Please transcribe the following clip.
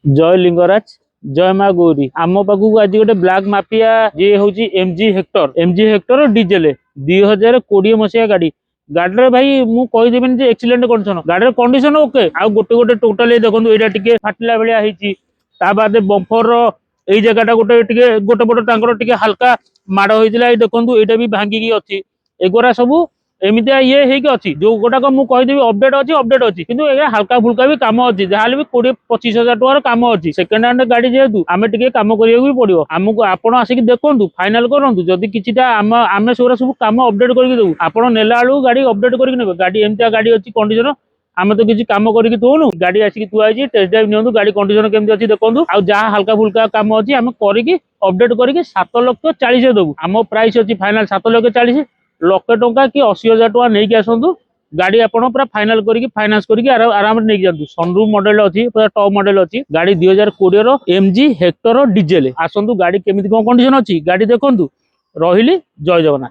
जय लिंगराज जय माँ गौरी आम पाखक आज गोटे ब्लैक माफिया जी हूँ एमजी हेक्टर डीजेल 2020 मसीहा गाड़ी गाड़ी भाई मुझे कहीदेवी एक्सीडेंट कंडीशन गाड़ी कंडीशन ओके आ गोटे गोटे टोटाली देखो यहाँ टे फाटिला भाया बाद बंपर यही जगह गोटे गोटे पट हल्का माड़ होता देखो यहाँ भी भांगिकी अच्छी एगोरा सब एमती ये होगी जो गुड़ाक मुझे अपडेट अच्छी कि हल्का फुल्का भी कम अच्छी जहाँ भी 20-25 हजार कम अच्छी सेकेंड हैंड गाड़ी जेहतु आम टे कम करा पड़ो आमको आपड़ आसिक देखूँ फाइनाल करूँ जदि कि आम से सब कम अपडेट करके देवु आपड़ नेला बेलू गाड़ी अपडेट करके गाड़ी एमती गाड़ी अच्छी कंडीशन आम तो किसी कम करके दौनु गाड़ी आसिक थुआई टेस्ट ड्राइव नियंतु गाड़ी कंडीशन केमती अच्छी देखो आ जहाँ हल्का फुल्का कम अच्छी आम करके अपडेट करके 7,40,000 देवु आम प्राइस अच्छी फाइनाल 7,40,000 लक्षे टंका कि 80,000 टका नहीं आसतु गाड़ी आपड़ पूरा फाइनाल करके फाइनांस करके आराम नहीं जातु सनरूफ मॉडल अच्छी पूरा टॉप मॉडल अच्छी गाड़ी 2020 एमजी हेक्टर डीजेल आसतु गाड़ी केमिति कोन कंडीशन अच्छी गाड़ी देखंतु रहिली जय जगन्नाथ।